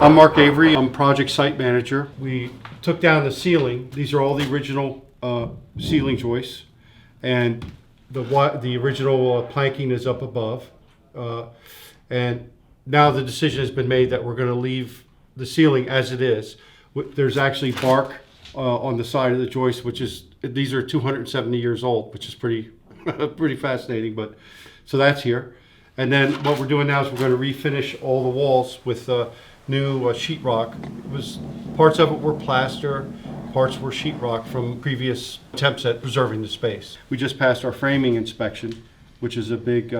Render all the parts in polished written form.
I'm Mark Avery. I'm project site manager. We took down the ceiling. These are all the original ceiling joists, and the original planking is up above. And now the decision has been made that we're going to leave the ceiling as it is. There's actually bark on the side of the joist, these are 270 years old, which is pretty pretty fascinating. But so that's here. And then what we're doing now is we're going to refinish all the walls with new sheetrock. Parts of it were plaster, parts were sheetrock from previous attempts at preserving the space. We just passed our framing inspection, which is a big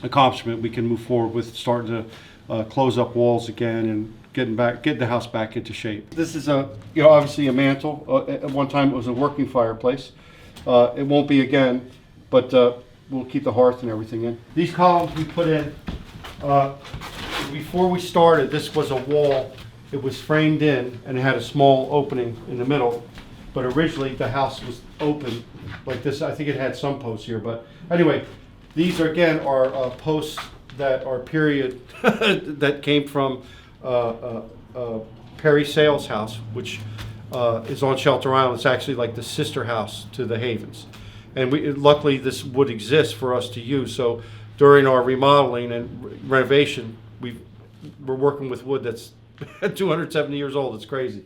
accomplishment. We can move forward with starting to close up walls again and getting the house back into shape. This is obviously a mantle. At one time it was a working fireplace. It won't be again, but we'll keep the hearth and everything in. These columns we put in before we started. This was a wall. It was framed in and it had a small opening in the middle, but originally the house was open like this. I think it had some posts here, but anyway, these are posts that are period that came from Perry Sales house, which is on Shelter Island. It's actually like the sister house to the Havens. And luckily this wood exists for us to use. So during our remodeling and renovation, we're working with wood that's 270 years old. It's crazy.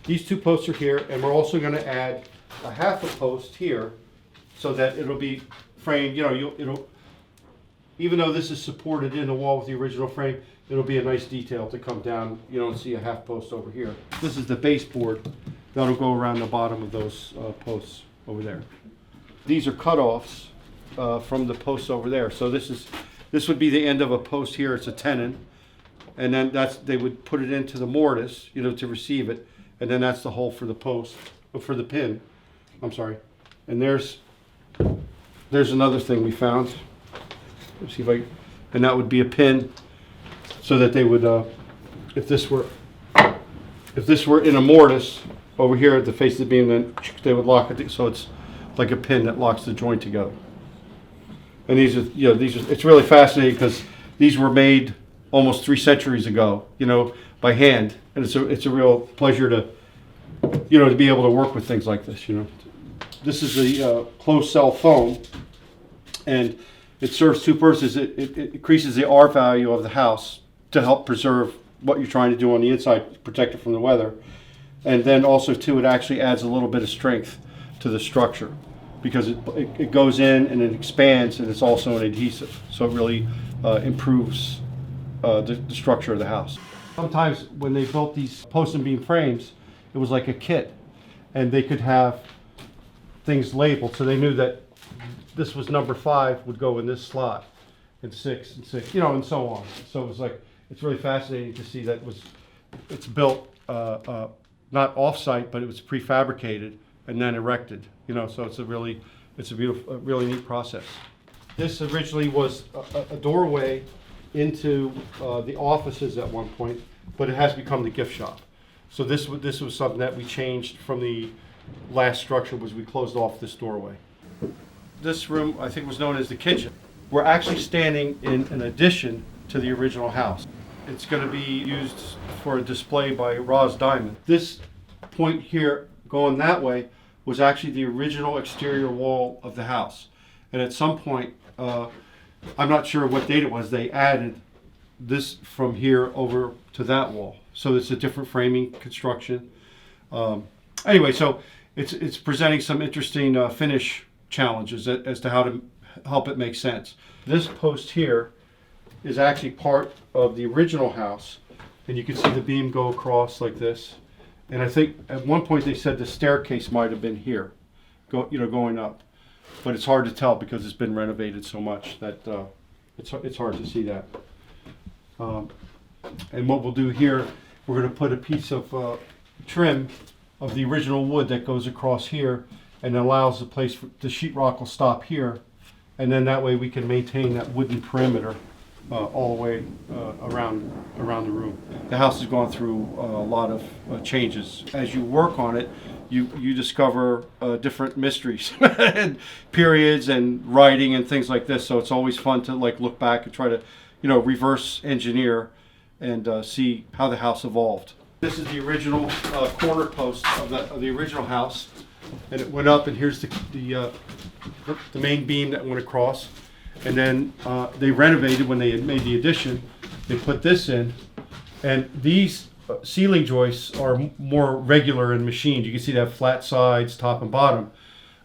These two posts are here, and we're also going to add a half a post here so that it'll be framed. Even though this is supported in the wall with the original frame, it'll be a nice detail to come down, and see a half post over here. This is the baseboard that'll go around the bottom of those posts over there. These are cutoffs from the posts over there. So this would be the end of a post here. It's a tenon, and then they would put it into the mortise, to receive it, and then that's the hole for the post, for the pin. I'm sorry. And there's another thing we found. Let's see and that would be a pin, so that they would, if this were in a mortise over here at the face of the beam, then they would lock it. So it's like a pin that locks the joint together. And it's really fascinating because these were made almost 3 centuries ago, by hand, and it's a real pleasure to be able to work with things like this. This is the closed cell foam, and it serves two purposes. It increases the R value of the house to help preserve what you're trying to do on the inside, protect it from the weather, and then also too, it actually adds a little bit of strength to the structure, because it goes in and it expands, and it's also an adhesive, so it really improves the structure of the house. Sometimes when they built these post and beam frames, it was like a kit, and they could have things labeled, so they knew that this was number 5 would go in this slot, and 6 and 6, and so on. So it was it's really fascinating to see that it's built not off-site, but it was prefabricated and then erected. So it's a beautiful, really neat process. This originally was a doorway into the offices at one point, but it has become the gift shop. So this was something that we changed from the last structure, was we closed off this doorway. This room, I think, was known as the kitchen. We're actually standing in an addition to the original house. It's going to be used for a display by Roz Diamond. This point here going that way was actually the original exterior wall of the house. And at some point, I'm not sure what date it was, they added this from here over to that wall. So it's a different framing construction. Anyway, so it's presenting some interesting finish challenges as to how to help it make sense. This post here is actually part of the original house, and you can see the beam go across like this. And I think at one point they said the staircase might have been here, going up, but it's hard to tell because it's been renovated so much that it's hard to see that. And what we'll do here, we're going to put a piece of trim of the original wood that goes across here, and allows the place the sheetrock will stop here, and then that way we can maintain that wooden perimeter all the way around the room. The house has gone through a lot of changes. As you work on it, you discover different mysteries and periods and writing and things like this. So it's always fun to look back and try to reverse engineer and see how the house evolved. This is the original corner post of the original house, and it went up, and here's the main beam that went across. And then they renovated when they had made the addition. They put this in, and these ceiling joists are more regular and machined. You can see they have flat sides, top and bottom,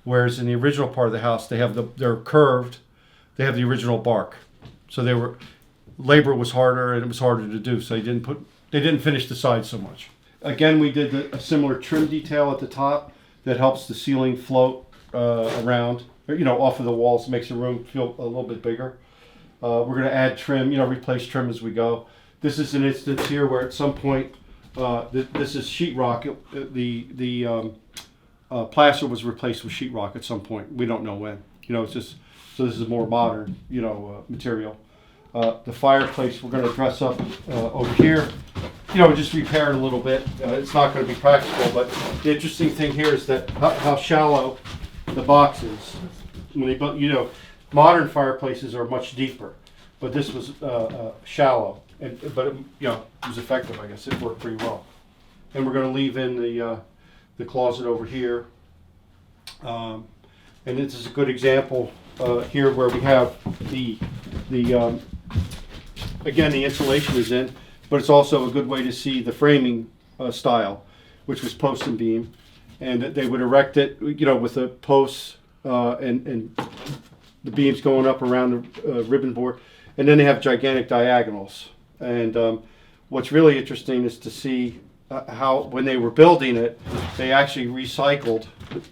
whereas in the original part of the house, they're curved. They have the original bark, so labor was harder and it was harder to do. So they didn't finish the sides so much. Again, we did a similar trim detail at the top that helps the ceiling float around, off of the walls, makes the room feel a little bit bigger. We're going to add trim, replace trim as we go. This is an instance here where at some point, this is sheetrock. The plaster was replaced with sheetrock at some point. We don't know when. It's just, so this is more modern, material. The fireplace we're going to dress up over here. Just repair it a little bit. It's not going to be practical, but the interesting thing here is that how shallow the box is. When they built, modern fireplaces are much deeper, but this was shallow, but it was effective. I guess it worked pretty well. And we're going to leave in the closet over here, and this is a good example here where we have the again, the insulation is in, but it's also a good way to see the framing style, which was post and beam, and they would erect it, with the posts and the beams going up around the ribbon board, and then they have gigantic diagonals. And what's really interesting is to see how, when they were building it, they actually recycled.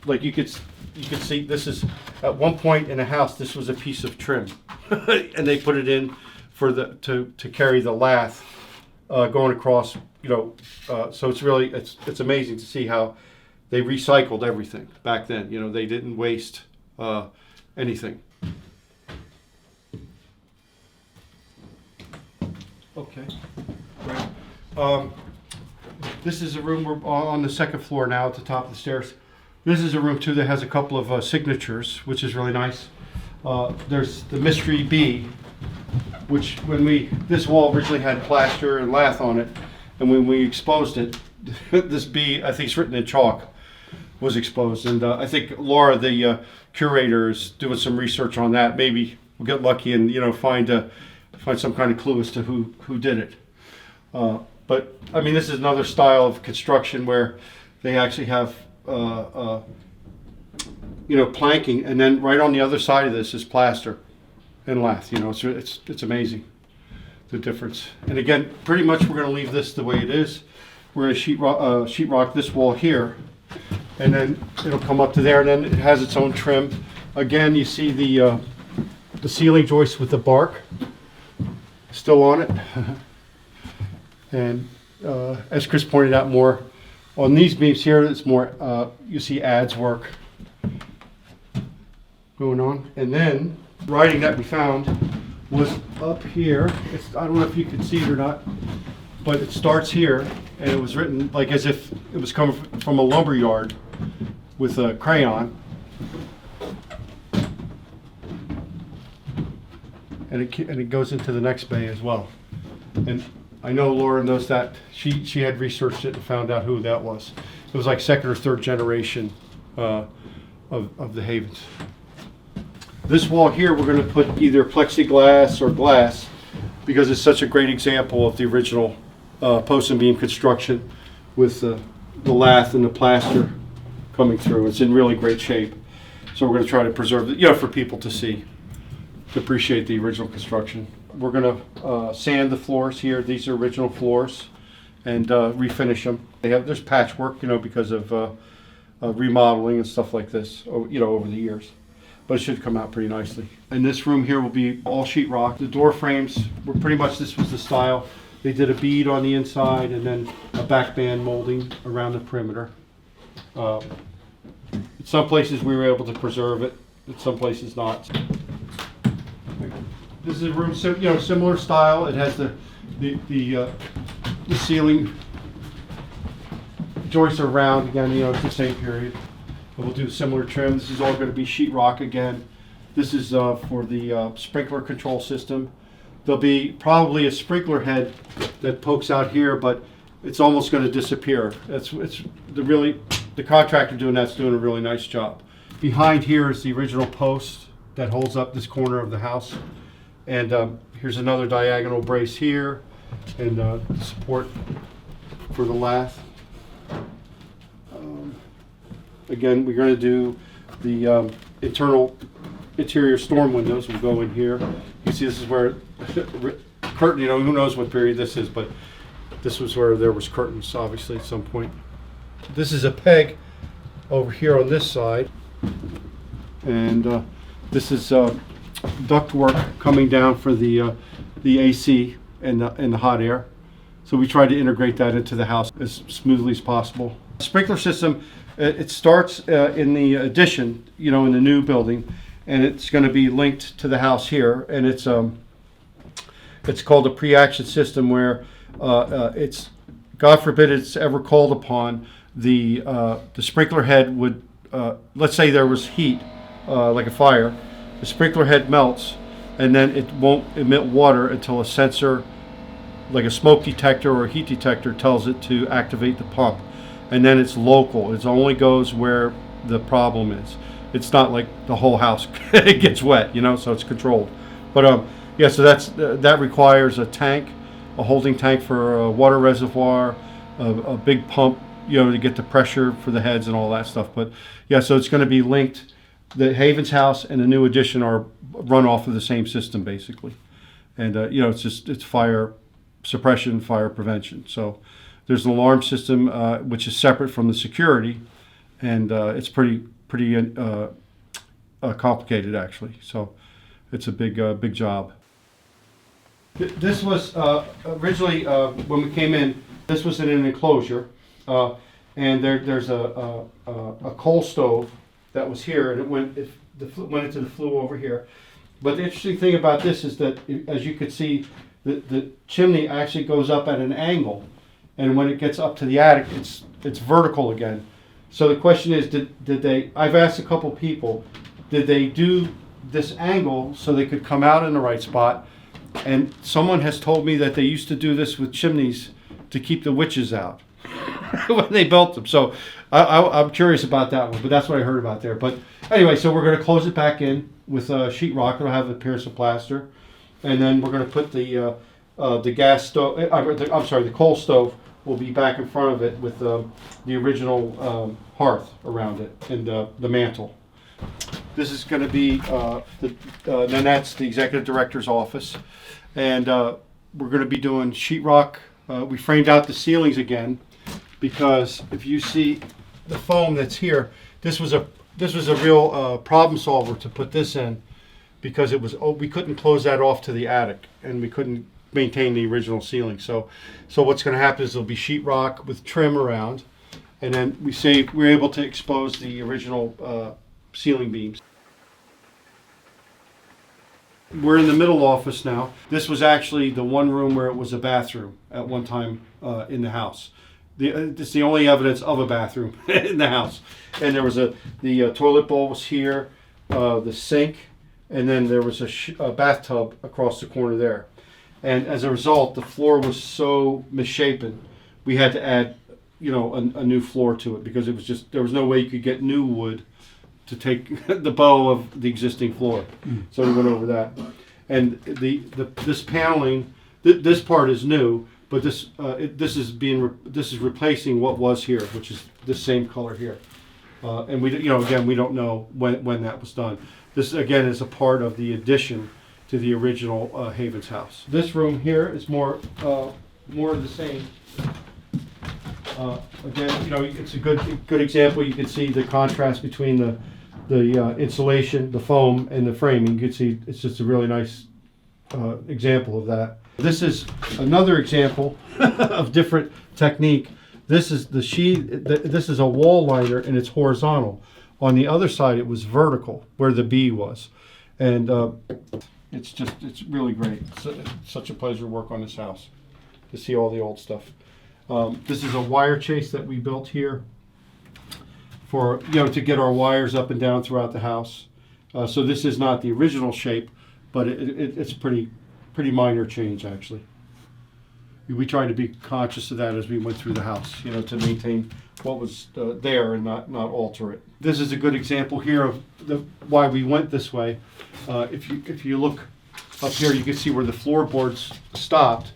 Like you could see, this is at one point in the house, this was a piece of trim, and they put it in for to carry the lath going across. So it's amazing to see how they recycled everything back then. They didn't waste anything. Okay, great. This is a room, we're on the second floor now at the top of the stairs. This is a room too that has a couple of signatures, which is really nice. There's the Mystery B, which this wall originally had plaster and lath on it, and when we exposed it, this B, I think it's written in chalk, was exposed. And I think Laura, the curator, is doing some research on that. Maybe we'll get lucky and find some kind of clue as to who did it. But I mean, this is another style of construction where they actually have planking, and then right on the other side of this is plaster and lath. It's amazing the difference. And again, pretty much we're going to leave this the way it is. We're going to sheetrock this wall here, and then it'll come up to there, and then it has its own trim. Again, you see the ceiling joist with the bark still on it. And as Chris pointed out, more on these beams here, it's more, you see adds work going on. And then writing that we found was up here. I don't know if you can see it or not, but it starts here, and it was written like as if it was coming from a lumber yard with a crayon. And it goes into the next bay as well. And I know Laura knows that. She had researched it and found out who that was. It was like second or third generation of the Havens. This wall here, we're going to put either plexiglass or glass because it's such a great example of the original post and beam construction with the lath and the plaster coming through. It's in really great shape. So we're going to try to preserve it, for people to see, to appreciate the original construction. We're going to sand the floors here. These are original floors, and refinish them. There's patchwork, because of remodeling and stuff like this, over the years. But it should come out pretty nicely. And this room here will be all sheetrock. The door frames were pretty much, this was the style. They did a bead on the inside and then a back band molding around the perimeter. In some places we were able to preserve it, in some places not. This is a room, similar style. It has the ceiling joists are round again. It's the same period. But we'll do similar trim. This is all going to be sheetrock again. This is for the sprinkler control system. there'll be probably a sprinkler head that pokes out here, but it's almost going to disappear. The contractor doing that's doing a really nice job. Behind here is the original post that holds up this corner of the house. And here's another diagonal brace here, and support for the lath. Again, we're going to do the interior storm windows. Will go in here. You see this is where curtain, who knows what period this is, but this was where there was curtains, obviously, at some point. This is a peg over here on this side, and this is ductwork coming down for the AC and the hot air. So we try to integrate that into the house as smoothly as possible. Sprinkler system, it starts in the addition, in the new building, and it's going to be linked to the house here, and it's called a pre-action system, where it's, God forbid it's ever called upon, the sprinkler head would, let's say there was heat, like a fire, the sprinkler head melts, and then it won't emit water until a sensor, like a smoke detector or a heat detector, tells it to activate the pump. And then it's local. It only goes where the problem is. It's not like the whole house it gets wet, so it's controlled. But yeah, so that requires a tank, a holding tank for a water reservoir, a big pump, to get the pressure for the heads and all that stuff. But yeah, so it's going to be linked. The Havens house and the new addition are run off of the same system, basically. And it's fire suppression, fire prevention. So there's an alarm system which is separate from the security, and it's pretty complicated, actually. So it's a big job. This was originally, when we came in, this was in an enclosure, and there's a coal stove that was here, and it went into the flue over here. But the interesting thing about this is that, as you could see, the chimney actually goes up at an angle, and when it gets up to the attic, it's vertical again. So the question is, did they? I've asked a couple people, did they do this angle so they could come out in the right spot? And someone has told me that they used to do this with chimneys to keep the witches out when they built them. So I'm curious about that one, but that's what I heard about there. But anyway, so we're going to close it back in with sheetrock. It'll have an appearance of plaster, and then we're going to put the gas stove. The coal stove will be back in front of it with the original hearth around it and the mantle. This is going to be Nanette's, the executive director's office, and we're going to be doing sheetrock. We framed out the ceilings again, because if you see the foam that's here, this was a real problem solver to put this in, because we couldn't close that off to the attic, and we couldn't maintain the original ceiling. So what's going to happen is there'll be sheetrock with trim around, and then we're able to expose the original ceiling beams. We're in the middle office now. This was actually the one room where it was a bathroom at one time in the house. It's the only evidence of a bathroom in the house. And there was the toilet bowl was here, the sink, and then there was a bathtub across the corner there. And as a result, the floor was so misshapen, we had to add, a new floor to it, because it was there was no way you could get new wood to take the bow of the existing floor. So we went over that. And this paneling, this part is new, but this is replacing what was here, which is the same color here. And we don't know when that was done. This again is a part of the addition to the original Havens house. This room here is more of the same. Again, it's a good example. You can see the contrast between the insulation, the foam, and the framing. You can see it's just a really nice example of that. This is another example of different technique. This is this is a wall liner, and it's horizontal. On the other side, it was vertical, where the B was, and it's really great. It's such a pleasure to work on this house, to see all the old stuff. This is a wire chase that we built here for to get our wires up and down throughout the house. So this is not the original shape, but it's pretty pretty minor change, actually. We tried to be conscious of that as we went through the house, you know, to maintain what was there and not alter it. This is a good example here of why we went this way. If you look up here, you can see where the floorboards stopped,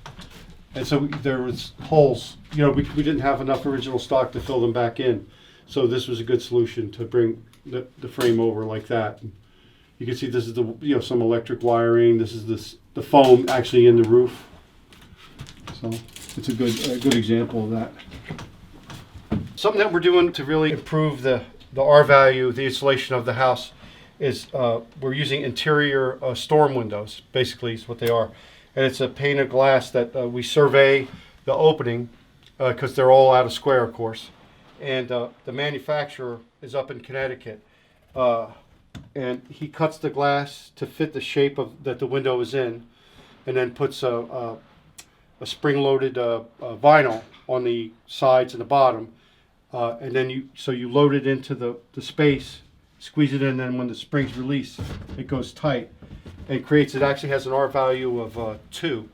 and so there was holes. You know, we didn't have enough original stock to fill them back in, so this was a good solution to bring the frame over like that. You can see this is some electric wiring. This is the foam actually in the roof. So it's a good example of that. Something that we're doing to really improve the R value, the insulation of the house, is we're using interior storm windows, basically is what they are. And it's a pane of glass that we survey the opening, because they're all out of square, of course. And the manufacturer is up in Connecticut. And he cuts the glass to fit the shape that the window is in, and then puts a spring-loaded vinyl on the sides and the bottom, and then you load it into the space, squeeze it in, and then when the springs release, it goes tight, and it actually has an R value of 2,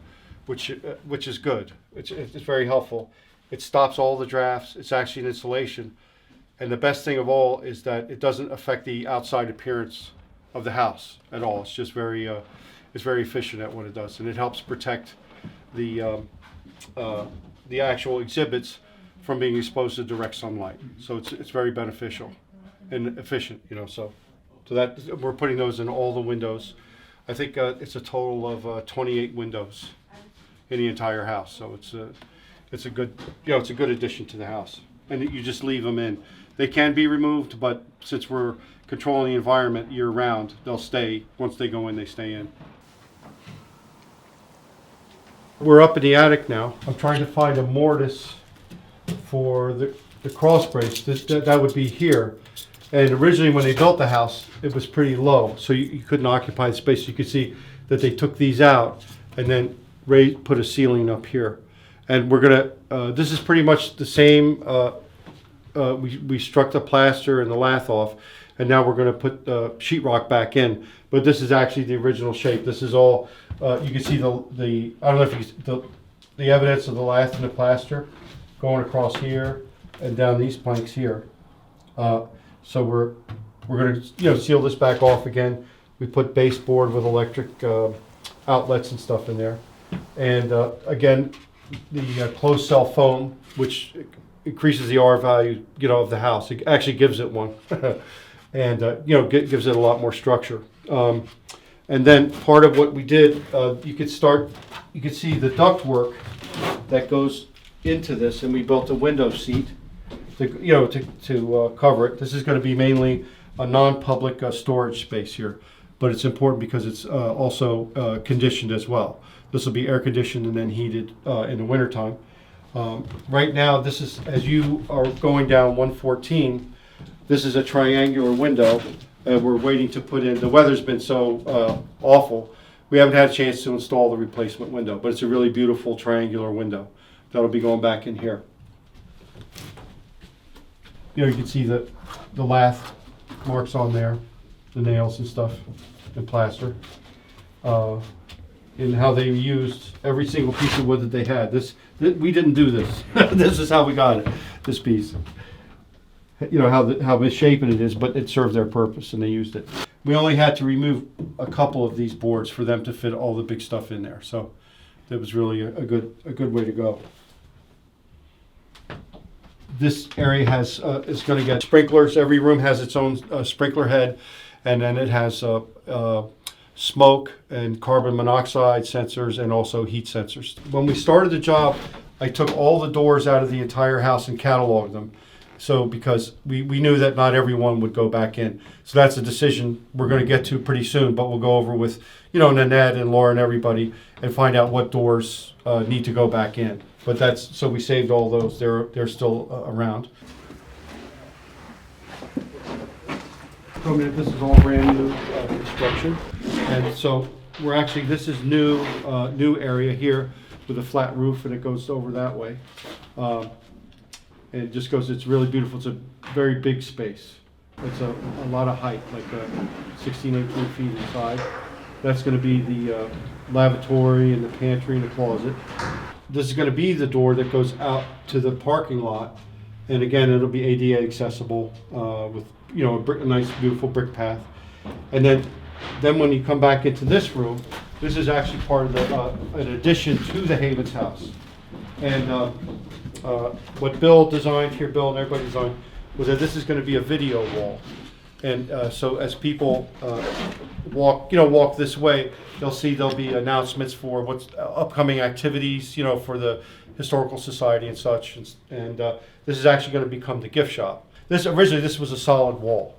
which is good. It's very helpful. It stops all the drafts. It's actually an insulation, and the best thing of all is that it doesn't affect the outside appearance of the house at all. It's just very efficient at what it does, and it helps protect the actual exhibits from being exposed to direct sunlight. So it's very beneficial and efficient, you know. So that we're putting those in all the windows. I think it's a total of 28 windows in the entire house. So it's a good addition to the house. And you just leave them in. They can be removed, but since we're controlling the environment year round, they'll stay. Once they go in, they stay in. We're up in the attic now. I'm trying to find a mortise for the cross brace. That would be here. And originally when they built the house, it was pretty low, so you couldn't occupy the space. You could see that they took these out and then put a ceiling up here. And we're gonna, this is pretty much the same, we struck the plaster and the lath off, and now we're gonna put sheetrock back in. But this is actually the original shape. This is all, you can see I don't know if the evidence of the lath and the plaster going across here and down these planks here. So we're going to seal this back off again. We put baseboard with electric outlets and stuff in there, and again the closed cell foam, which increases the R value of the house. It actually gives it one, and gives it a lot more structure. And then part of what we did, you could see the ductwork that goes into this, and we built a window seat to cover it. This is going to be mainly a non-public storage space here, but it's important because it's also conditioned as well. This will be air conditioned and then heated in the wintertime. Right now, this is, as you are going down 114, this is a triangular window, and we're waiting to put in. The weather's been so awful, we haven't had a chance to install the replacement window, but it's a really beautiful triangular window that'll be going back in here. You can see the lath marks on there, the nails and stuff, and plaster, and how they used every single piece of wood that they had. We didn't do this. This is how we got it. This piece. How misshapen it is, but it served their purpose and they used it. We only had to remove a couple of these boards for them to fit all the big stuff in there. So that was really a good way to go. This area is going to get sprinklers. Every room has its own sprinkler head, and then it has smoke and carbon monoxide sensors and also heat sensors. When we started the job, I took all the doors out of the entire house and cataloged them. So because we knew that not everyone would go back in. So that's a decision we're going to get to pretty soon, but we'll go over with Nanette and Laura and everybody and find out what doors need to go back in. But so we saved all those. They're still around. So this is all brand new construction, and so this is new area here with a flat roof, and it goes over that way. And it just goes. It's really beautiful. It's a very big space. It's a lot of height, like 16, 18 feet inside. That's going to be the lavatory and the pantry and the closet. This is going to be the door that goes out to the parking lot, and again, it'll be ADA accessible with a nice, beautiful brick path. And then when you come back into this room, this is actually part of the an addition to the Havens house. And what Bill designed here, Bill and everybody designed, was that this is going to be a video wall. And so as people walk this way, there'll be announcements for what's upcoming activities, for the Historical Society and such. And this is actually going to become the gift shop. Originally this was a solid wall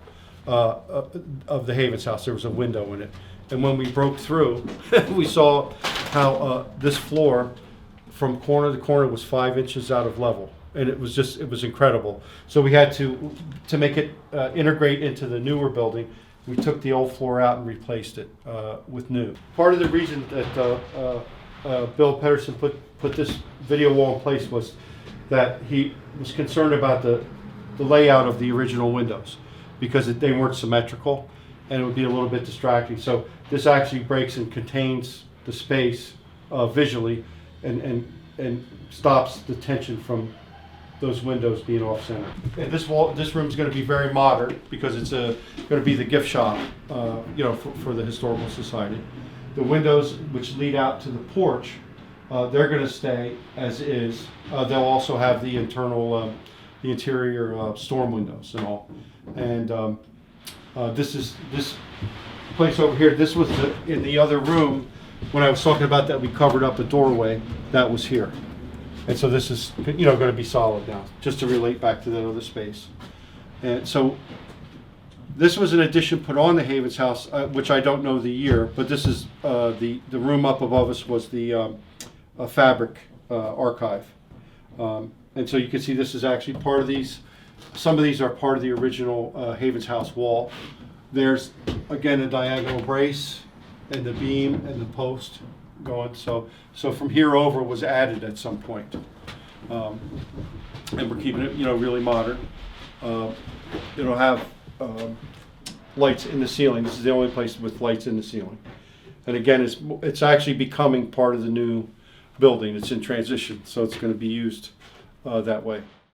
of the Havens house. There was a window in it. And when we broke through, we saw how this floor from corner to corner was 5 inches out of level. And it was incredible. So we had to make it integrate into the newer building. We took the old floor out and replaced it with new. Part of the reason that Bill Pedersen put this video wall in place was that he was concerned about the layout of the original windows, because they weren't symmetrical and it would be a little bit distracting. So this actually breaks and contains the space visually and stops the tension from those windows being off center. And this room is going to be very modern because it's going to be the gift shop, for the Historical Society. The windows which lead out to the porch, they're going to stay as is. They'll also have the interior storm windows and all. And this place over here. This was in the other room when I was talking about that we covered up a doorway. That was here. And so this is, going to be solid now, just to relate back to that other space. And so this was an addition put on the Havens house, which I don't know the year, but this is the room up above us was the fabric archive. And so you can see this is actually part of these. Some of these are part of the original Havens house wall. There's, again, a diagonal brace and the beam and the post going. So from here over was added at some point. And we're keeping it, really modern. It'll have lights in the ceiling. This is the only place with lights in the ceiling. And again, it's actually becoming part of the new building. It's in transition, so it's going to be used that way.